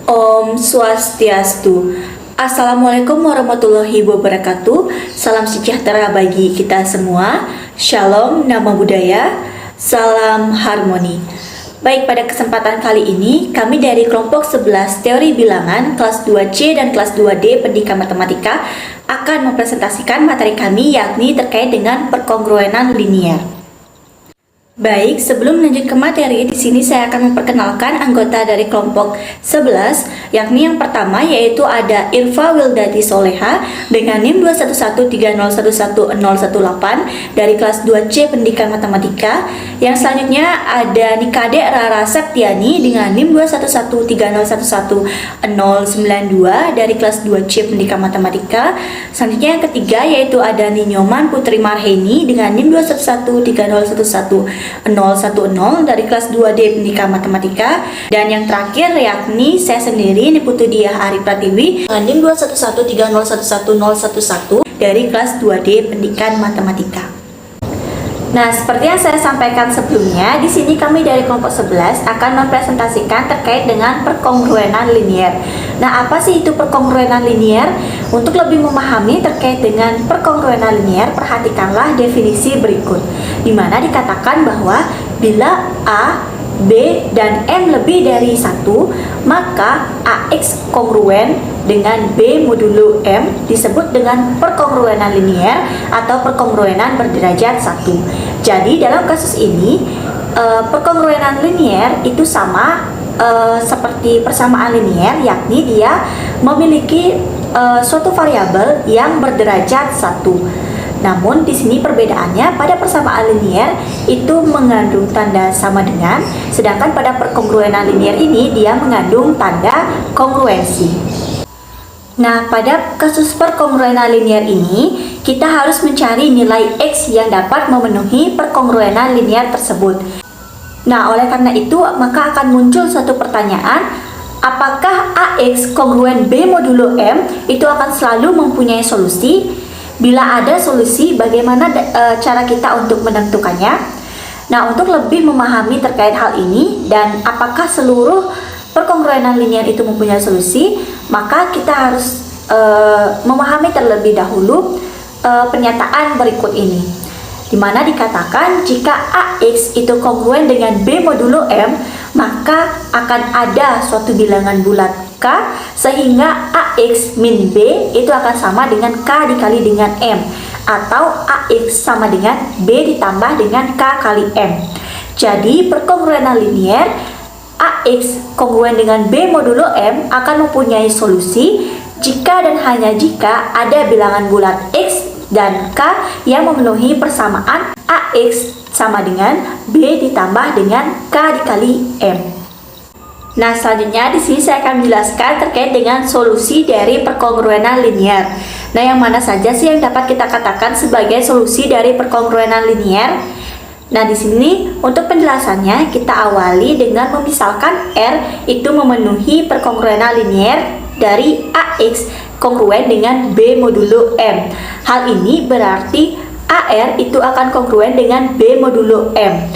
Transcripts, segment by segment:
Om Swastiastu. Assalamualaikum warahmatullahi wabarakatuh. Salam sejahtera bagi kita semua. Shalom, nama budaya. Salam harmoni. Baik, pada kesempatan kali ini kami dari kelompok 11 teori bilangan kelas 2C dan kelas 2D pendidikan matematika akan mempresentasikan materi kami, yakni terkait dengan perkongruenan linier. Baik, sebelum lanjut ke materi, di sini saya akan memperkenalkan anggota dari kelompok 11, yakni yang pertama yaitu ada Irfa Wildati Soleha dengan NIM 21130111018 dari kelas 2C Pendidikan Matematika. Yang selanjutnya ada Nikade Rara Septiani dengan NIM 21130111092 dari kelas 2C Pendidikan Matematika. Selanjutnya yang ketiga yaitu ada Ninyoman Putri Marheni dengan NIM 21130111010 dari kelas 2D Pendidikan Matematika. Dan yang terakhir yakni saya sendiri, Niputu Diah Ari Pratiwi dengan NIM 21130111011 dari kelas 2D Pendidikan Matematika. Nah, seperti yang saya sampaikan sebelumnya, di sini kami dari kelompok 11 akan mempresentasikan terkait dengan perkongruenan linier. Nah, apa sih itu perkongruenan linier? Untuk lebih memahami terkait dengan perkongruenan linier, perhatikanlah definisi berikut, di mana dikatakan bahwa bila A, B, dan M lebih dari 1, maka AX kongruen dengan B modulo M disebut dengan perkongruenan linier atau perkongruenan berderajat 1. Jadi dalam kasus ini perkongruenan linier itu sama seperti persamaan linier, yakni dia memiliki suatu variabel yang berderajat 1. Namun di sini perbedaannya, pada persamaan linier itu mengandung tanda sama dengan, sedangkan pada perkongruenan linier ini dia mengandung tanda kongruensi. Nah, pada kasus perkongruenan linier ini kita harus mencari nilai X yang dapat memenuhi perkongruenan linier tersebut. Nah, oleh karena itu maka akan muncul suatu pertanyaan, apakah AX kongruen B modulo M itu akan selalu mempunyai solusi? Bila ada solusi, bagaimana cara kita untuk menentukannya? Nah, untuk lebih memahami terkait hal ini dan apakah seluruh perkongruenan linier itu mempunyai solusi, maka kita harus memahami terlebih dahulu pernyataan berikut ini, di mana dikatakan jika AX itu kongruen dengan B modulo M, maka akan ada suatu bilangan bulat K, sehingga AX min B itu akan sama dengan K dikali dengan M, atau AX sama dengan B ditambah dengan K kali M. Jadi perkongruenan linier AX kongruen dengan B modulo M akan mempunyai solusi jika dan hanya jika ada bilangan bulat X dan K yang memenuhi persamaan AX sama dengan B ditambah dengan K dikali M. Nah, selanjutnya di sini saya akan menjelaskan terkait dengan solusi dari perkongruenan linier. Nah, yang mana saja sih yang dapat kita katakan sebagai solusi dari perkongruenan linier? Nah, di sini untuk penjelasannya kita awali dengan memisalkan R itu memenuhi perkongruenan linier dari AX kongruen dengan B modulo M. Hal ini berarti AR itu akan kongruen dengan B modulo M.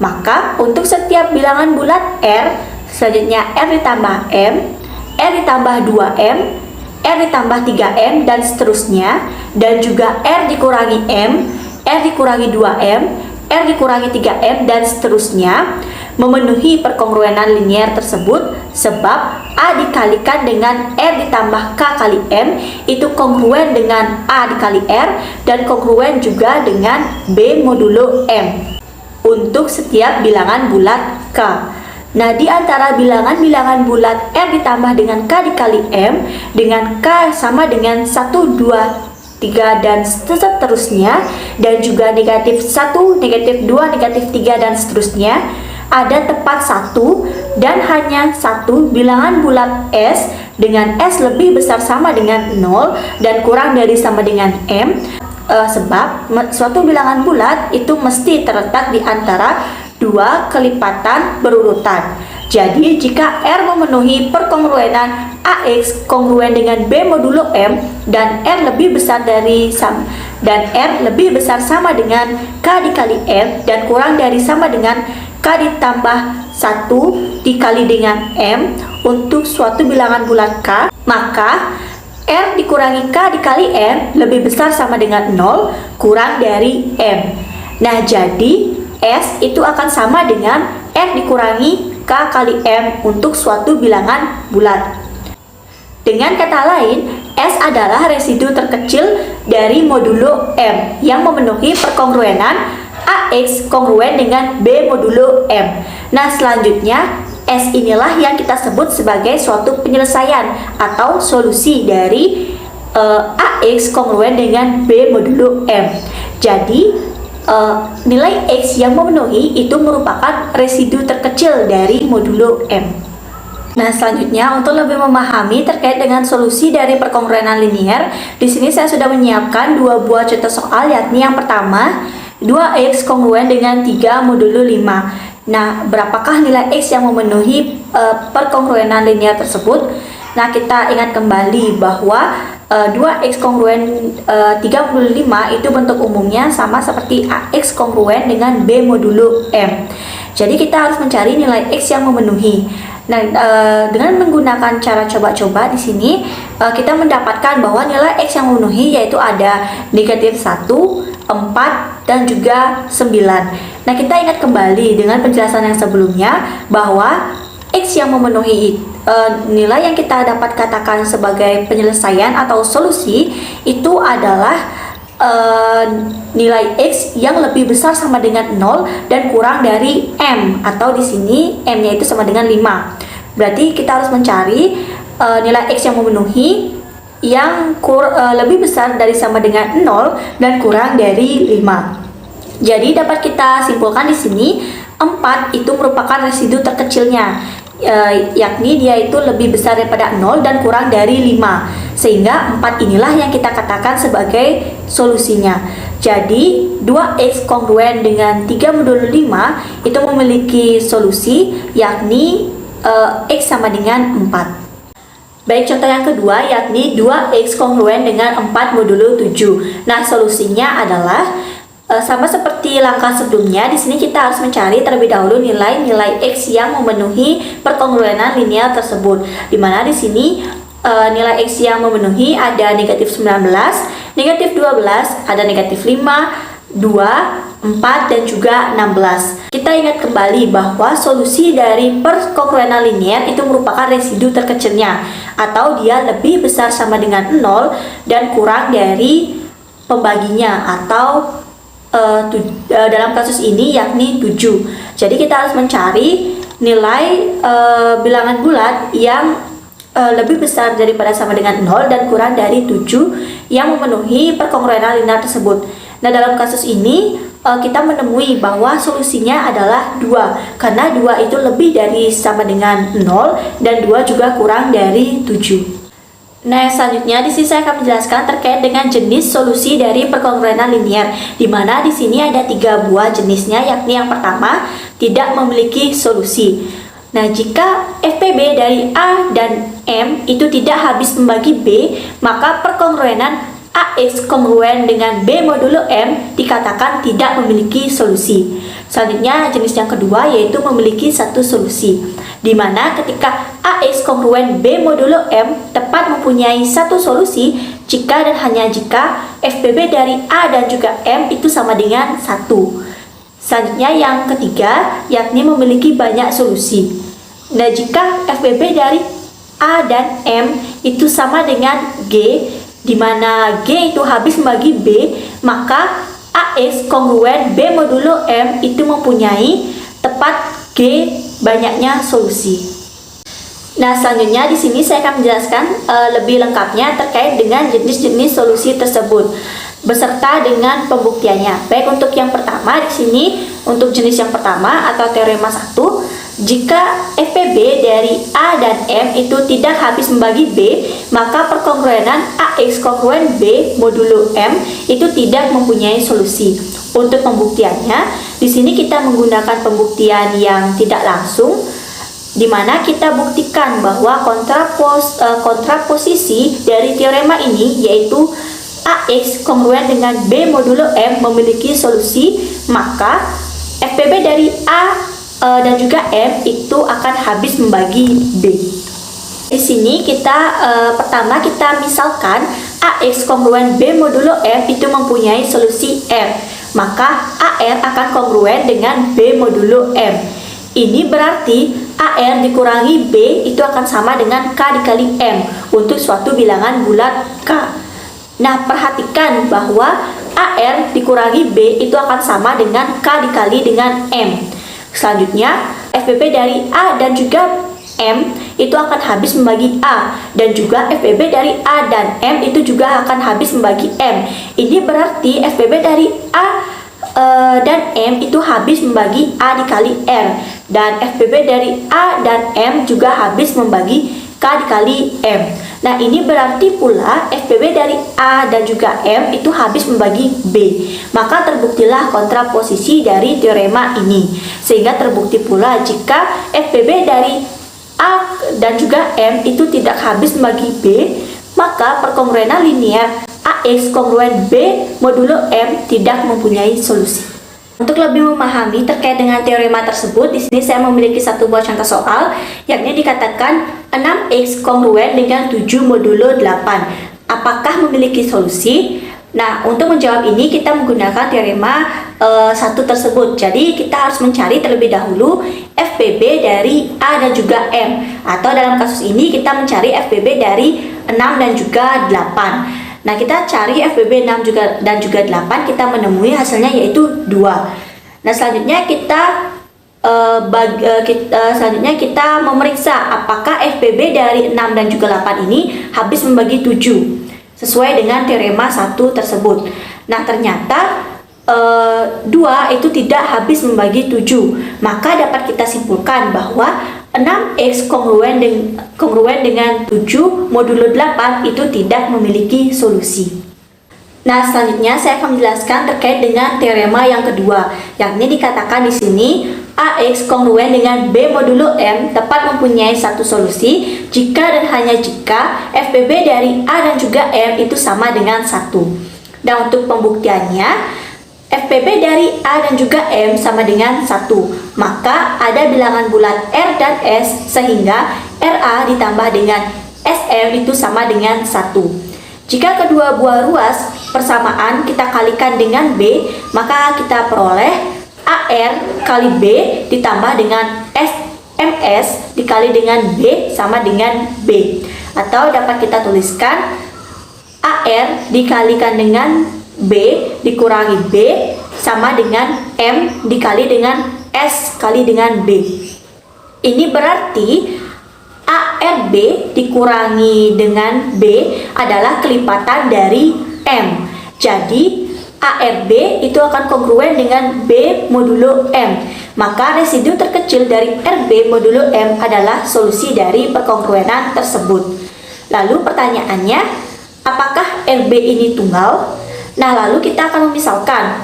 Maka untuk setiap bilangan bulat R, selanjutnya R ditambah M, R ditambah 2M, R ditambah 3M, dan seterusnya. Dan juga R dikurangi M, R dikurangi 2M, R dikurangi 3M, dan seterusnya memenuhi perkongruenan linier tersebut, sebab A dikalikan dengan R ditambah K kali M itu kongruen dengan A dikali R dan kongruen juga dengan B modulo M untuk setiap bilangan bulat K. Nah, di antara bilangan-bilangan bulat R ditambah dengan K dikali M dengan K sama dengan 1, 2, 3 dan seterusnya, dan juga negatif 1, negatif 2, negatif 3 dan seterusnya, ada tepat 1 dan hanya satu bilangan bulat S dengan S lebih besar sama dengan 0 dan kurang dari sama dengan M, sebab suatu bilangan bulat itu mesti terletak di antara dua kelipatan berurutan. Jadi jika R memenuhi perkongruenan AX kongruen dengan B modulo M dan R lebih besar sama dengan K dikali M dan kurang dari sama dengan K ditambah 1 dikali dengan M, untuk suatu bilangan bulat K, maka R dikurangi K dikali M lebih besar sama dengan 0 kurang dari M. Nah, jadi S itu akan sama dengan R dikurangi K kali M untuk suatu bilangan bulat. Dengan kata lain, S adalah residu terkecil dari modulo M yang memenuhi perkongruenan AX kongruen dengan B modulo M. Nah, selanjutnya S inilah yang kita sebut sebagai suatu penyelesaian atau solusi dari AX kongruen dengan B modulo M. Jadi, nilai X yang memenuhi itu merupakan residu terkecil dari modulo M. Nah, selanjutnya untuk lebih memahami terkait dengan solusi dari perkongruenan linier, di sini saya sudah menyiapkan dua buah contoh soal, yakni yang pertama 2X kongruen dengan 3 modulo 5. Nah, berapakah nilai X yang memenuhi perkongruenan linier tersebut? Nah, kita ingat kembali bahwa 2X kongruen 3 modulo 5 itu bentuk umumnya sama seperti AX kongruen dengan B modulo M. Jadi kita harus mencari nilai X yang memenuhi. Nah, dengan menggunakan cara coba-coba di sini, kita mendapatkan bahwa nilai X yang memenuhi yaitu ada negatif 1, 4, dan juga 9. Nah, kita ingat kembali dengan penjelasan yang sebelumnya bahwa X yang memenuhi nilai yang kita dapat katakan sebagai penyelesaian atau solusi itu adalah nilai X yang lebih besar sama dengan 0 dan kurang dari M, atau di sini M-nya itu sama dengan 5. Berarti kita harus mencari nilai X yang memenuhi yang lebih besar dari sama dengan 0 dan kurang dari 5. Jadi dapat kita simpulkan di sini 4 itu merupakan residu terkecilnya, yakni dia itu lebih besar daripada 0 dan kurang dari 5. Sehingga 4 inilah yang kita katakan sebagai solusinya. Jadi 2X kongruen dengan 3 modulo 5 itu memiliki solusi, yakni X sama dengan 4. Baik, contoh yang kedua yakni 2X kongruen dengan 4 modulo 7. Nah, solusinya adalah sama seperti langkah sebelumnya. Di sini kita harus mencari terlebih dahulu nilai X yang memenuhi perkongruenan linear tersebut. Dimana di sini nilai X yang memenuhi ada negatif 19, negatif 12, ada negatif 5, 2, 4, dan juga 16. Kita ingat kembali bahwa solusi dari perkongruenan linier itu merupakan residu terkecilnya, atau dia lebih besar sama dengan 0 dan kurang dari pembaginya, atau dalam kasus ini yakni 7. Jadi kita harus mencari nilai bilangan bulat yang lebih besar daripada sama dengan 0 dan kurang dari 7 yang memenuhi perkongruenan linear tersebut. Nah, dalam kasus ini kita menemui bahwa solusinya adalah 2, karena 2 itu lebih dari sama dengan 0 dan 2 juga kurang dari 7. Nah, selanjutnya di sini saya akan menjelaskan terkait dengan jenis solusi dari perkongruenan linier, di mana di sini ada 3 buah jenisnya, yakni yang pertama tidak memiliki solusi. Nah, jika FPB dari A dan M itu tidak habis membagi B, maka perkongruenan AX kongruen dengan B modulo M dikatakan tidak memiliki solusi. Selanjutnya, jenis yang kedua yaitu memiliki satu solusi, di mana ketika AX kongruen B modulo M tepat mempunyai satu solusi jika dan hanya jika FPB dari A dan juga M itu sama dengan 1. Selanjutnya yang ketiga yakni memiliki banyak solusi. Nah, jika FPB dari A dan M itu sama dengan G, di mana G itu habis membagi B, maka AX kongruen B modulo M itu mempunyai tepat G banyaknya solusi. Nah, selanjutnya di sini saya akan menjelaskan lebih lengkapnya terkait dengan jenis-jenis solusi tersebut beserta dengan pembuktiannya. Baik, untuk yang pertama di sini, untuk jenis yang pertama atau teorema 1, jika FPB dari A dan M itu tidak habis membagi B, maka perkongruenan AX kongruen B modulo M itu tidak mempunyai solusi. Untuk pembuktiannya, di sini kita menggunakan pembuktian yang tidak langsung, di mana kita buktikan bahwa kontraposisi dari teorema ini yaitu AX kongruen dengan B modulo M memiliki solusi, maka FPB dari A dan juga M itu akan habis membagi B. Di sini pertama kita misalkan AX kongruen B modulo M itu mempunyai solusi R. Maka AR akan kongruen dengan B modulo M. Ini berarti AR dikurangi B itu akan sama dengan K dikali M untuk suatu bilangan bulat K. Nah, perhatikan bahwa AR dikurangi B itu akan sama dengan K dikali dengan M. Selanjutnya, FBB dari A dan juga M itu akan habis membagi A, dan juga FBB dari A dan M itu juga akan habis membagi M. Ini berarti FBB dari A dan M itu habis membagi A dikali R, dan FBB dari A dan M juga habis membagi K dikali M. Nah, ini berarti pula FBB dari A dan juga M itu habis membagi B. Maka terbuktilah kontraposisi dari teorema ini, sehingga terbukti pula jika FBB dari A dan juga M itu tidak habis membagi B, maka perkongruenan linier AX kongruen B modulo M tidak mempunyai solusi. Untuk lebih memahami terkait dengan teorema tersebut, di sini saya memiliki satu buah contoh soal, yakni dikatakan 6X kongruen dengan 7 modulo 8. Apakah memiliki solusi? Nah, untuk menjawab ini kita menggunakan teorema satu tersebut. Jadi kita harus mencari terlebih dahulu FBB dari A dan juga M, atau dalam kasus ini kita mencari FBB dari 6 dan juga 8. Nah, kita cari FBB 6 dan juga 8, kita menemui hasilnya yaitu 2. Nah, selanjutnya kita memeriksa apakah FBB dari 6 dan juga 8 ini habis membagi 7 sesuai dengan teorema 1 tersebut. Nah, ternyata 2 itu tidak habis membagi 7. Maka dapat kita simpulkan bahwa 6X kongruen dengan 7 modulo 8 itu tidak memiliki solusi. Nah, selanjutnya saya akan menjelaskan terkait dengan teorema yang kedua, yakni dikatakan di sini AX kongruen dengan B modulo M dapat mempunyai satu solusi jika dan hanya jika FBB dari A dan juga M itu sama dengan 1. Dan untuk pembuktiannya, FBB dari A dan juga M sama dengan 1, maka ada bilangan bulat R dan S sehingga RA ditambah dengan SM itu sama dengan 1. Jika kedua buah ruas persamaan kita kalikan dengan B, maka kita peroleh AR kali B ditambah dengan SMS dikali dengan B sama dengan B. Atau dapat kita tuliskan AR dikalikan dengan B dikurangi B sama dengan M dikali dengan S kali dengan B. Ini berarti ARB dikurangi dengan B adalah kelipatan dari M. Jadi ARB itu akan kongruen dengan B modulo M. Maka residu terkecil dari RB modulo M adalah solusi dari perkongruenan tersebut. Lalu pertanyaannya, apakah RB ini tunggal? Nah, lalu kita akan memisalkan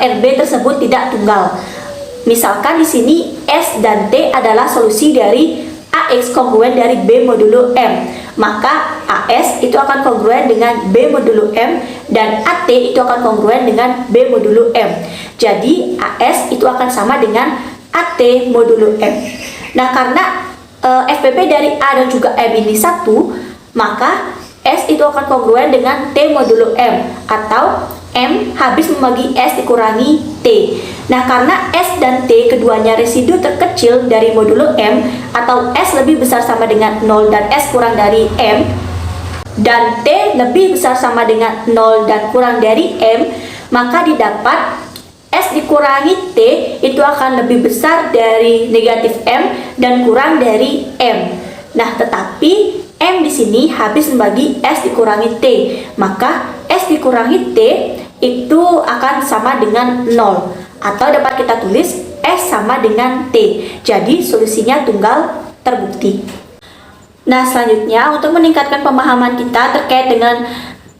RB tersebut tidak tunggal. Misalkan di sini S dan T adalah solusi dari AX kongruen dari B modulo M. Maka AS itu akan kongruen dengan B modulo M dan AT itu akan kongruen dengan B modulo M. Jadi AS itu akan sama dengan AT modulo M. Nah, karena FBB dari A dan juga M ini 1, maka S itu akan kongruen dengan T modulo M, atau M habis membagi S dikurangi T. Nah, karena S dan T keduanya residu terkecil dari modulo M, atau S lebih besar sama dengan 0 dan S kurang dari M, dan T lebih besar sama dengan 0 dan kurang dari M, maka didapat S dikurangi T itu akan lebih besar dari negatif M dan kurang dari M. Nah, tetapi M di sini habis membagi S dikurangi T, maka S dikurangi T itu akan sama dengan 0, atau dapat kita tulis S sama dengan T. Jadi solusinya tunggal terbukti. Nah, selanjutnya untuk meningkatkan pemahaman kita terkait dengan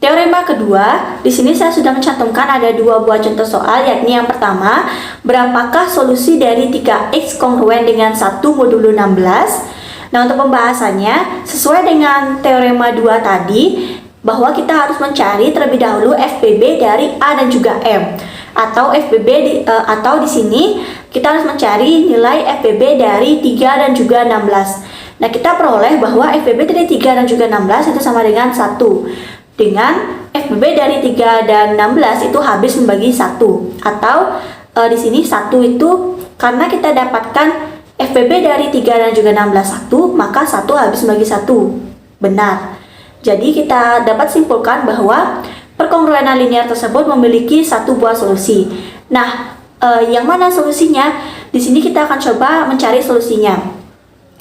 teorema kedua, di sini saya sudah mencantumkan ada 2 buah contoh soal, yakni yang pertama, berapakah solusi dari 3X kongruen dengan 1 modulo 16? Nah, untuk pembahasannya, sesuai dengan teorema 2 tadi, bahwa kita harus mencari terlebih dahulu FBB dari A dan juga M. Atau atau di sini kita harus mencari nilai FBB dari 3 dan juga 16. Nah, kita peroleh bahwa FBB dari 3 dan juga 16 itu sama dengan 1. Dengan FBB dari 3 dan 16 itu habis membagi 1. Atau di sini 1 itu karena kita dapatkan FBB dari 3 dan juga 16 1, maka 1 habis membagi 1. Benar. Jadi kita dapat simpulkan bahwa perkongruenan linear tersebut memiliki satu buah solusi. Nah, yang mana solusinya? Di sini kita akan coba mencari solusinya.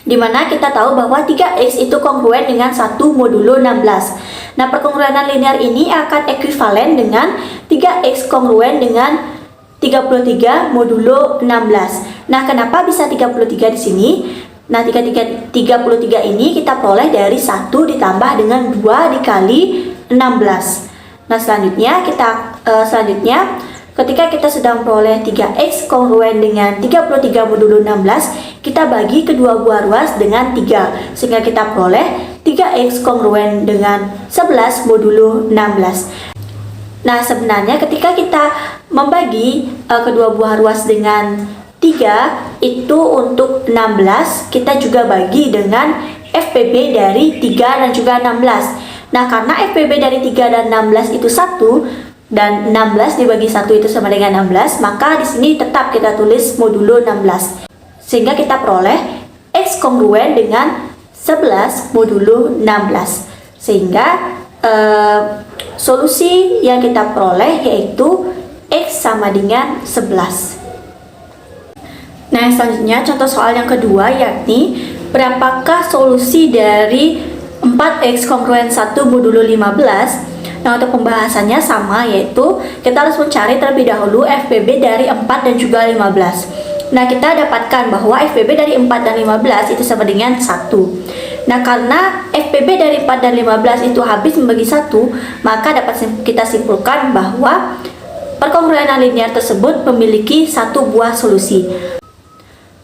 Dimana kita tahu bahwa 3x itu kongruen dengan 1 modulo 16. Nah, perkongruenan linear ini akan ekuivalen dengan 3x kongruen dengan 33 modulo 16. Nah, kenapa bisa 33 di sini? Nah, 33 ini kita peroleh dari 1 ditambah dengan 2 dikali 16. Nah, selanjutnya ketika kita sudah memperoleh 3x kongruen dengan 33 modulo 16, kita bagi kedua buah ruas dengan 3, sehingga kita peroleh 3x kongruen dengan 11 modulo 16. Nah, sebenarnya ketika kita membagi kedua buah ruas dengan 3, itu untuk 16, kita juga bagi dengan FBB dari 3 dan juga 16. Nah, karena FBB dari 3 dan 16 itu 1, dan 16 dibagi 1 itu sama dengan 16, maka di sini tetap kita tulis modulo 16. Sehingga kita peroleh X kongruen dengan 11 modulo 16. Sehingga solusi yang kita peroleh yaitu X sama dengan 11. Nah, selanjutnya contoh soal yang kedua, yakni berapakah solusi dari 4x kongruen 1 modulo 15? Nah, untuk pembahasannya sama, yaitu kita harus mencari terlebih dahulu FBB dari 4 dan juga 15. Nah, kita dapatkan bahwa FBB dari 4 dan 15 itu sama dengan 1. Nah, karena FBB dari 4 dan 15 itu habis membagi 1, maka dapat kita simpulkan bahwa perkongruenan linear tersebut memiliki satu buah solusi.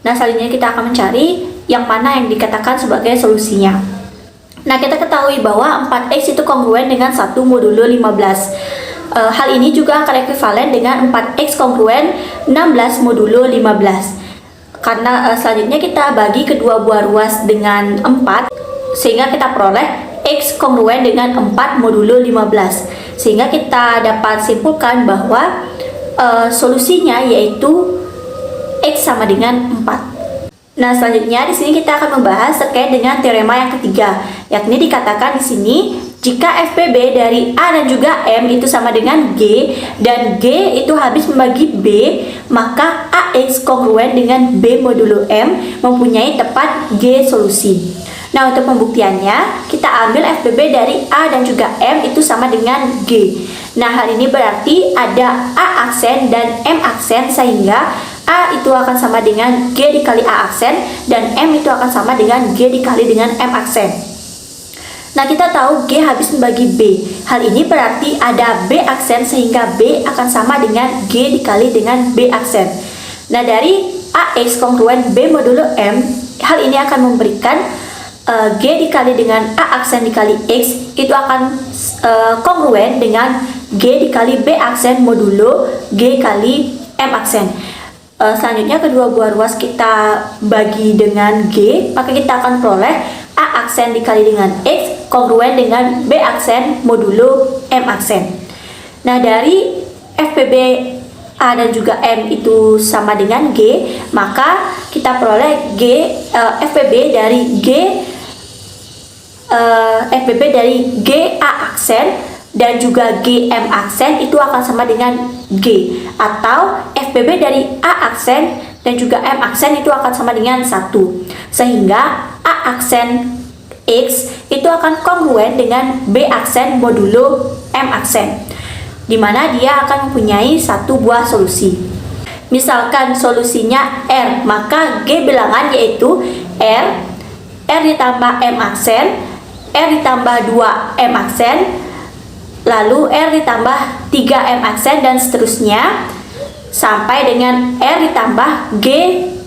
Nah, selanjutnya kita akan mencari yang mana yang dikatakan sebagai solusinya. Nah, kita ketahui bahwa 4x itu kongruen dengan 1 modulo 15. Hal ini juga akan ekuivalen dengan 4x kongruen 16 modulo 15. Karena selanjutnya kita bagi kedua buah ruas dengan 4, sehingga kita peroleh x kongruen dengan 4 modulo 15. Sehingga kita dapat simpulkan bahwa solusinya yaitu x sama dengan 4. Nah, selanjutnya di sini kita akan membahas terkait dengan teorema yang ketiga, yakni dikatakan di sini jika FBB dari A dan juga M itu sama dengan G dan G itu habis membagi B, maka AX kongruen dengan B modulo M mempunyai tepat G solusi. Nah, untuk pembuktiannya kita ambil FBB dari A dan juga M itu sama dengan G. Nah, hal ini berarti ada A aksen dan M aksen, sehingga A itu akan sama dengan G dikali A aksen dan M itu akan sama dengan G dikali dengan M aksen. Nah, kita tahu G habis membagi B. Hal ini berarti ada B aksen, sehingga B akan sama dengan G dikali dengan B aksen. Nah, dari AX kongruen B modulo M, hal ini akan memberikan G dikali dengan A aksen dikali X itu akan kongruen dengan G dikali B aksen modulo G kali M aksen. Selanjutnya kedua buah ruas kita bagi dengan G, maka kita akan peroleh A aksen dikali dengan X kongruen dengan B aksen modulo M aksen. Nah, dari FBB A dan juga M itu sama dengan G, maka kita peroleh FBB dari G A aksen dan juga GM aksen itu akan sama dengan G, atau FBB dari A aksen dan juga M aksen itu akan sama dengan 1, sehingga A aksen X itu akan kongruen dengan B aksen modulo M aksen, dimana dia akan mempunyai satu buah solusi. Misalkan solusinya R, maka G bilangan yaitu R ditambah M aksen, R ditambah 2 M aksen, lalu R ditambah 3 M aksen, dan seterusnya sampai dengan R ditambah G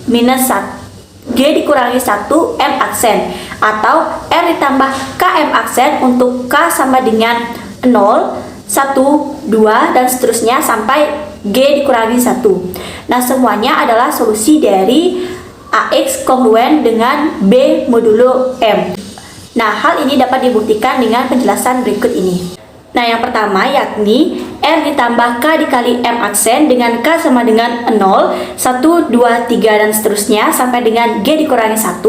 minus 1, G dikurangi 1 M aksen, atau R ditambah K M aksen untuk K sama dengan 0, 1, 2, dan seterusnya sampai G dikurangi 1. Nah, semuanya adalah solusi dari AX kongruen dengan B modulo M. Nah, hal ini dapat dibuktikan dengan penjelasan berikut ini. Nah, yang pertama yakni R ditambah K dikali M aksen dengan K sama dengan 0, 1, 2, 3, dan seterusnya sampai dengan G dikurangi 1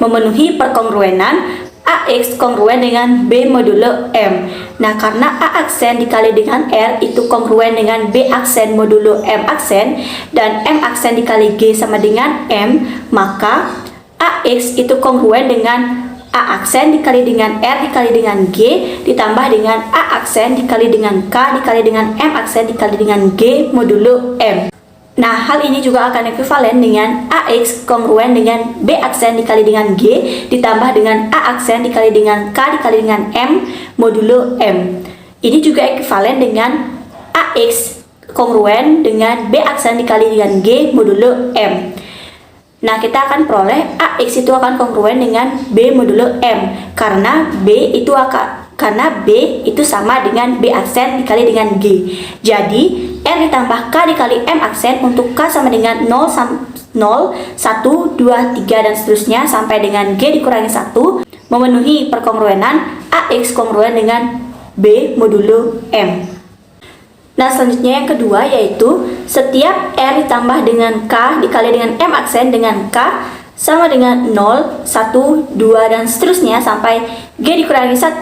memenuhi perkongruenan AX kongruen dengan B modulo M. Nah, karena A aksen dikali dengan R itu kongruen dengan B aksen modulo M aksen dan M aksen dikali G sama dengan M, maka AX itu kongruen dengan A aksen dikali dengan R dikali dengan G ditambah dengan A aksen dikali dengan K dikali dengan M aksen dikali dengan G modulo M. Nah, hal ini juga akan ekuivalen dengan AX kongruen dengan B aksen dikali dengan G ditambah dengan A aksen dikali dengan K dikali dengan M modulo M. Ini juga ekuivalen dengan AX kongruen dengan B aksen dikali dengan G modulo M. Nah, kita akan peroleh AX itu akan kongruen dengan B modulo M karena B itu sama dengan B aksen dikali dengan G. Jadi, R ditambah K dikali M aksen untuk K sama dengan 0, 1, 2, 3, dan seterusnya sampai dengan G dikurangi 1 memenuhi perkongruenan AX kongruen dengan B modulo M. Nah, selanjutnya yang kedua yaitu setiap R ditambah dengan K dikali dengan M aksen dengan K sama dengan 0, 1, 2, dan seterusnya sampai G dikurangi 1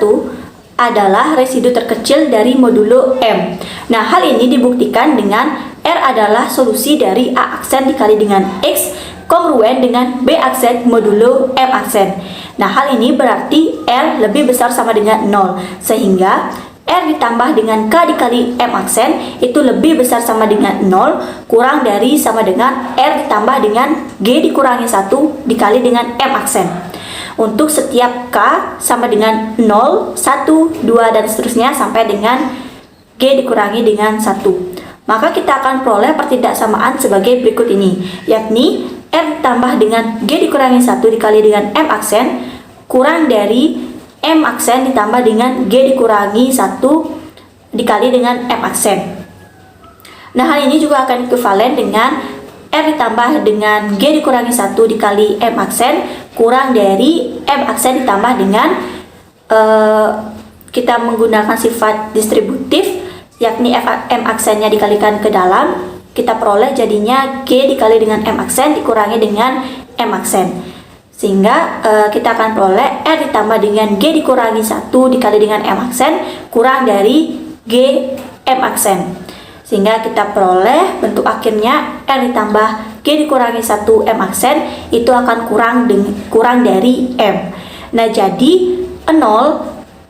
adalah residu terkecil dari modulo M. Nah, hal ini dibuktikan dengan R adalah solusi dari A aksen dikali dengan X kongruen dengan B aksen modulo M aksen. Nah, hal ini berarti R lebih besar sama dengan 0, sehingga R ditambah dengan K dikali M aksen itu lebih besar sama dengan 0 kurang dari sama dengan R ditambah dengan G dikurangi 1 dikali dengan M aksen. Untuk setiap K sama dengan 0, 1, 2, dan seterusnya sampai dengan G dikurangi dengan 1. Maka kita akan peroleh pertidaksamaan sebagai berikut ini, yakni R ditambah dengan G dikurangi 1 dikali dengan M aksen kurang dari M aksen ditambah dengan G dikurangi 1 dikali dengan M aksen. Nah, hal ini juga akan ekuivalen dengan R ditambah dengan G dikurangi 1 dikali M aksen kurang dari M aksen ditambah dengan kita menggunakan sifat distributif, yakni M aksennya dikalikan ke dalam, kita peroleh jadinya G dikali dengan M aksen dikurangi dengan M aksen. Sehingga kita akan peroleh R ditambah dengan G dikurangi 1 dikali dengan M aksen kurang dari G M aksen. Sehingga kita peroleh bentuk akhirnya R ditambah G dikurangi 1 M aksen itu akan kurang dari M. Nah, jadi 0,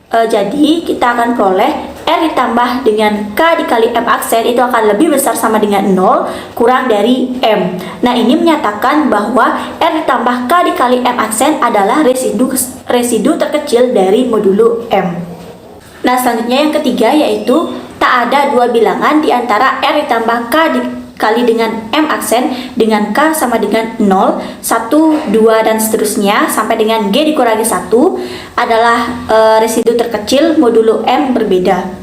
jadi kita akan peroleh R ditambah dengan K dikali M aksen itu akan lebih besar sama dengan 0 kurang dari M. Nah, ini menyatakan bahwa R ditambah K dikali M aksen adalah residu terkecil dari modulo M. Nah, selanjutnya yang ketiga yaitu tak ada dua bilangan di antara R ditambah K dikali dengan M aksen dengan K sama dengan 0, 1, 2, dan seterusnya sampai dengan G dikurangi 1 adalah residu terkecil modulo M berbeda.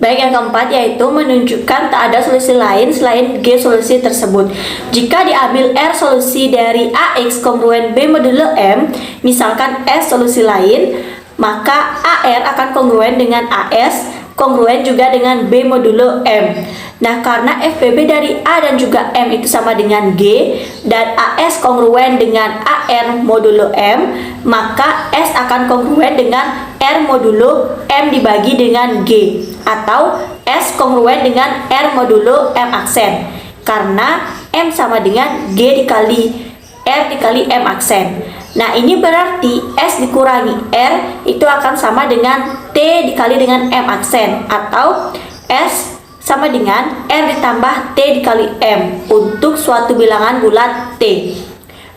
Baik, yang keempat yaitu menunjukkan tak ada solusi lain selain G solusi tersebut. Jika diambil R solusi dari AX kongruen B modulo M, misalkan S solusi lain, maka AR akan kongruen dengan AS, kongruen juga dengan B modulo M. Nah, karena FBB dari A dan juga M itu sama dengan G dan AS kongruen dengan AR modulo M, maka S akan kongruen dengan R modulo M dibagi dengan G, atau S kongruen dengan R modulo M aksen karena M sama dengan G dikali R dikali M aksen. Nah, ini berarti S dikurangi R itu akan sama dengan T dikali dengan M aksen, atau S sama dengan R ditambah T dikali M untuk suatu bilangan bulat T.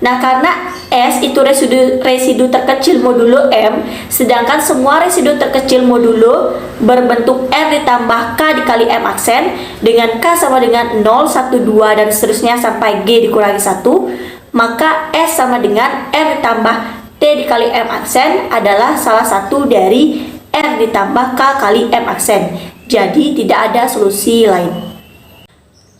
Nah, karena S itu residu terkecil modulo M, sedangkan semua residu terkecil modulo berbentuk R ditambah K dikali M aksen dengan K sama dengan 0, 1, 2, dan seterusnya sampai G dikurangi 1, maka S sama dengan R ditambah T dikali M aksen adalah salah satu dari R ditambah K kali M aksen. Jadi tidak ada solusi lain.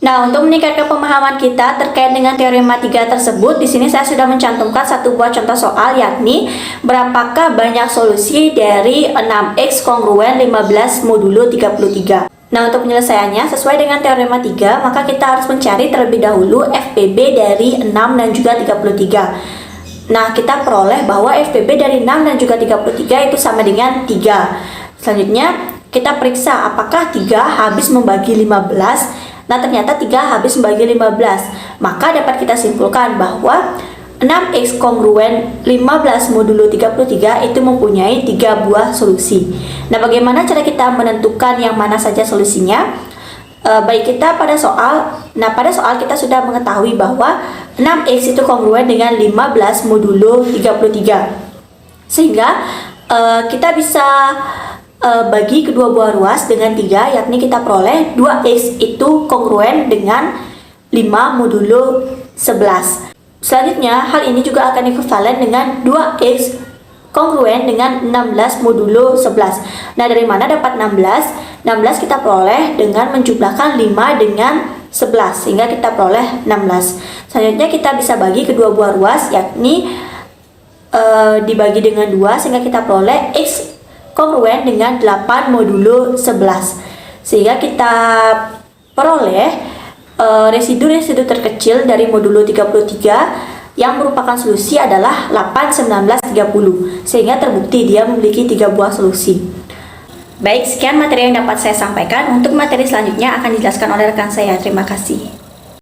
Nah, untuk meningkatkan pemahaman kita terkait dengan teorema 3 tersebut, di sini saya sudah mencantumkan satu buah contoh soal, yakni berapakah banyak solusi dari 6x kongruen 15 modulo 33. Nah, untuk penyelesaiannya, sesuai dengan teorema 3, maka kita harus mencari terlebih dahulu FPB dari 6 dan juga 33. Nah, kita peroleh bahwa FPB dari 6 dan juga 33 itu sama dengan 3. Selanjutnya, kita periksa apakah 3 habis membagi 15. Nah, ternyata 3 habis membagi 15. Maka dapat kita simpulkan bahwa 6x kongruen 15 modulo 33 itu mempunyai 3 buah solusi. Nah, bagaimana cara kita menentukan yang mana saja solusinya? Baik kita pada soal. Nah, pada soal kita sudah mengetahui bahwa 6x itu kongruen dengan 15 modulo 33. Sehingga kita bisa bagi kedua buah ruas dengan 3, yakni kita peroleh 2x itu kongruen dengan 5 modulo 11. Selanjutnya, hal ini juga akan ekuivalen dengan 2x kongruen dengan 16 modulo 11. Nah, dari mana dapat 16? 16 kita peroleh dengan menjumlahkan 5 dengan 11, sehingga kita peroleh 16. Selanjutnya, kita bisa bagi kedua buah ruas, yakni dibagi dengan 2, sehingga kita peroleh x kongruen dengan 8 modulo 11. Sehingga kita peroleh residu-residu terkecil dari modulo 33 yang merupakan solusi adalah 8, 19, 30. Sehingga terbukti dia memiliki 3 buah solusi. Baik, sekian materi yang dapat saya sampaikan. Untuk materi selanjutnya akan dijelaskan oleh rekan saya. Terima kasih.